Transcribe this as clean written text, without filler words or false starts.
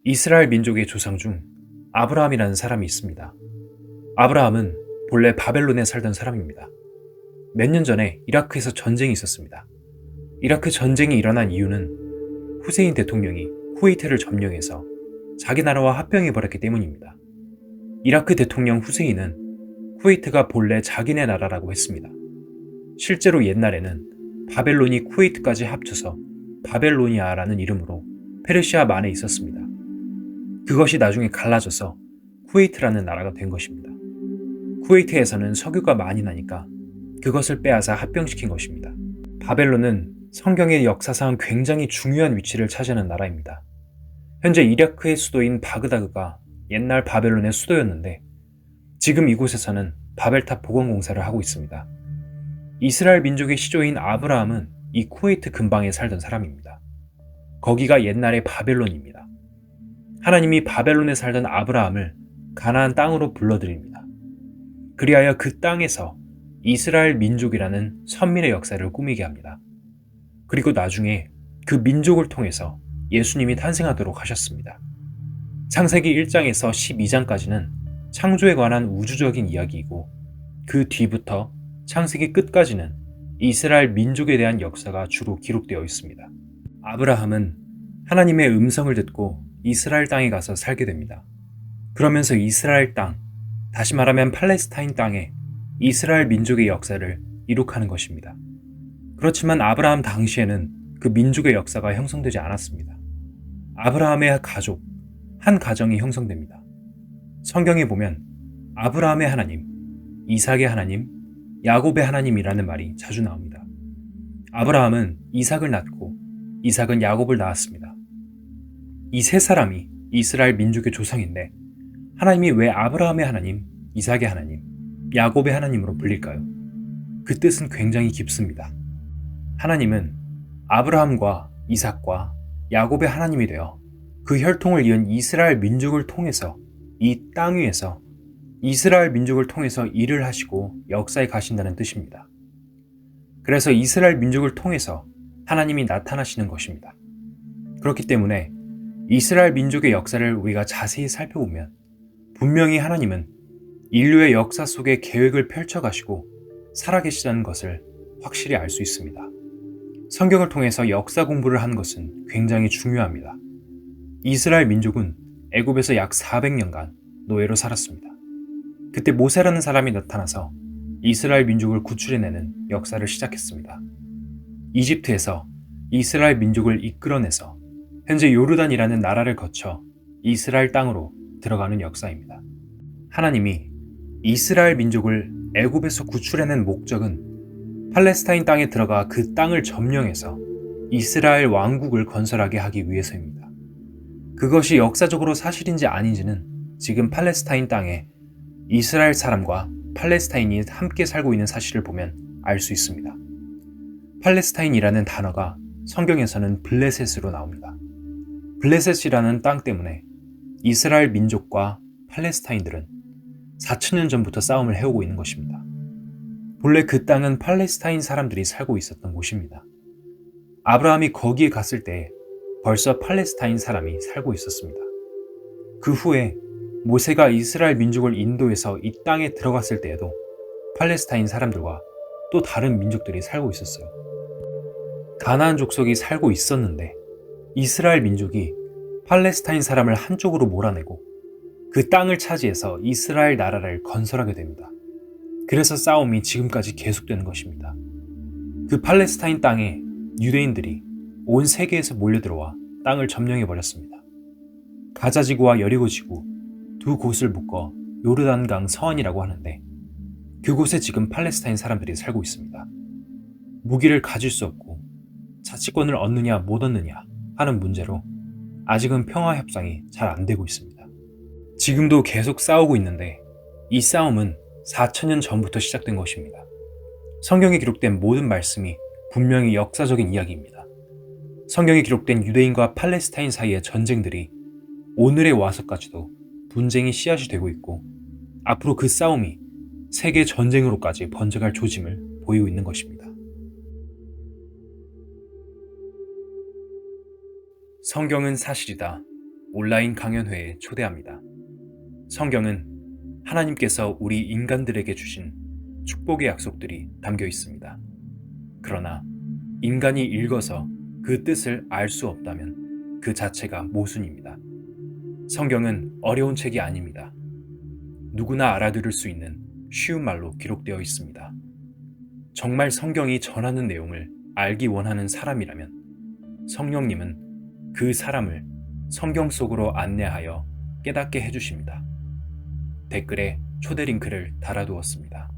이스라엘 민족의 조상 중 아브라함이라는 사람이 있습니다. 아브라함은 본래 바벨론에 살던 사람입니다. 몇 년 전에 이라크에서 전쟁이 있었습니다. 이라크 전쟁이 일어난 이유는 후세인 대통령이 쿠웨이트를 점령해서 자기 나라와 합병해버렸기 때문입니다. 이라크 대통령 후세인은 쿠웨이트가 본래 자기네 나라라고 했습니다. 실제로 옛날에는 바벨론이 쿠웨이트까지 합쳐서 바벨로니아라는 이름으로 페르시아만에 있었습니다. 그것이 나중에 갈라져서 쿠웨이트라는 나라가 된 것입니다. 쿠웨이트에서는 석유가 많이 나니까 그것을 빼앗아 합병시킨 것입니다. 바벨론은 성경의 역사상 굉장히 중요한 위치를 차지하는 나라입니다. 현재 이라크의 수도인 바그다드가 옛날 바벨론의 수도였는데 지금 이곳에서는 바벨탑 복원 공사를 하고 있습니다. 이스라엘 민족의 시조인 아브라함은 이 쿠웨이트 근방에 살던 사람입니다. 거기가 옛날의 바벨론입니다. 하나님이 바벨론에 살던 아브라함을 가나안 땅으로 불러들입니다. 그리하여 그 땅에서 이스라엘 민족이라는 선민의 역사를 꾸미게 합니다. 그리고 나중에 그 민족을 통해서 예수님이 탄생하도록 하셨습니다. 창세기 1장에서 12장까지는 창조에 관한 우주적인 이야기이고 그 뒤부터 창세기 끝까지는 이스라엘 민족에 대한 역사가 주로 기록되어 있습니다. 아브라함은 하나님의 음성을 듣고 이스라엘 땅에 가서 살게 됩니다. 그러면서 이스라엘 땅, 다시 말하면 팔레스타인 땅에 이스라엘 민족의 역사를 이룩하는 것입니다. 그렇지만 아브라함 당시에는 그 민족의 역사가 형성되지 않았습니다. 아브라함의 가족, 한 가정이 형성됩니다. 성경에 보면 아브라함의 하나님, 이삭의 하나님, 야곱의 하나님이라는 말이 자주 나옵니다. 아브라함은 이삭을 낳고 이삭은 야곱을 낳았습니다. 이 세 사람이 이스라엘 민족의 조상인데 하나님이 왜 아브라함의 하나님, 이삭의 하나님, 야곱의 하나님으로 불릴까요? 그 뜻은 굉장히 깊습니다. 하나님은 아브라함과 이삭과 야곱의 하나님이 되어 그 혈통을 이은 이스라엘 민족을 통해서 이 땅 위에서 이스라엘 민족을 통해서 일을 하시고 역사에 가신다는 뜻입니다. 그래서 이스라엘 민족을 통해서 하나님이 나타나시는 것입니다. 그렇기 때문에 이스라엘 민족의 역사를 우리가 자세히 살펴보면 분명히 하나님은 인류의 역사 속에 계획을 펼쳐가시고 살아계시다는 것을 확실히 알 수 있습니다. 성경을 통해서 역사 공부를 하는 것은 굉장히 중요합니다. 이스라엘 민족은 애굽에서 약 400년간 노예로 살았습니다. 그때 모세라는 사람이 나타나서 이스라엘 민족을 구출해내는 역사를 시작했습니다. 이집트에서 이스라엘 민족을 이끌어내서 현재 요르단이라는 나라를 거쳐 이스라엘 땅으로 들어가는 역사입니다. 하나님이 이스라엘 민족을 애굽에서 구출해낸 목적은 팔레스타인 땅에 들어가 그 땅을 점령해서 이스라엘 왕국을 건설하게 하기 위해서입니다. 그것이 역사적으로 사실인지 아닌지는 지금 팔레스타인 땅에 이스라엘 사람과 팔레스타인이 함께 살고 있는 사실을 보면 알 수 있습니다. 팔레스타인이라는 단어가 성경에서는 블레셋으로 나옵니다. 블레셋이라는 땅 때문에 이스라엘 민족과 팔레스타인들은 4,000년 전부터 싸움을 해오고 있는 것입니다. 본래 그 땅은 팔레스타인 사람들이 살고 있었던 곳입니다. 아브라함이 거기에 갔을 때 벌써 팔레스타인 사람이 살고 있었습니다. 그 후에 모세가 이스라엘 민족을 인도해서 이 땅에 들어갔을 때에도 팔레스타인 사람들과 또 다른 민족들이 살고 있었어요. 가나안 족속이 살고 있었는데 이스라엘 민족이 팔레스타인 사람을 한쪽으로 몰아내고 그 땅을 차지해서 이스라엘 나라를 건설하게 됩니다. 그래서 싸움이 지금까지 계속되는 것입니다. 그 팔레스타인 땅에 유대인들이 온 세계에서 몰려들어와 땅을 점령해버렸습니다. 가자지구와 여리고지구 두 곳을 묶어 요르단강 서안이라고 하는데 그곳에 지금 팔레스타인 사람들이 살고 있습니다. 무기를 가질 수 없고 자치권을 얻느냐 못 얻느냐 하는 문제로 아직은 평화 협상이 잘 안 되고 있습니다. 지금도 계속 싸우고 있는데 이 싸움은 4,000년 전부터 시작된 것입니다. 성경에 기록된 모든 말씀이 분명히 역사적인 이야기입니다. 성경에 기록된 유대인과 팔레스타인 사이의 전쟁들이 오늘에 와서까지도 분쟁이 씨앗이 되고 있고 앞으로 그 싸움이 세계 전쟁으로까지 번져갈 조짐을 보이고 있는 것입니다. 성경은 사실이다. 온라인 강연회에 초대합니다. 성경은 하나님께서 우리 인간들에게 주신 축복의 약속들이 담겨 있습니다. 그러나 인간이 읽어서 그 뜻을 알 수 없다면 그 자체가 모순입니다. 성경은 어려운 책이 아닙니다. 누구나 알아들을 수 있는 쉬운 말로 기록되어 있습니다. 정말 성경이 전하는 내용을 알기 원하는 사람이라면 성령님은 그 사람을 성경 속으로 안내하여 깨닫게 해주십니다. 댓글에 초대 링크를 달아두었습니다.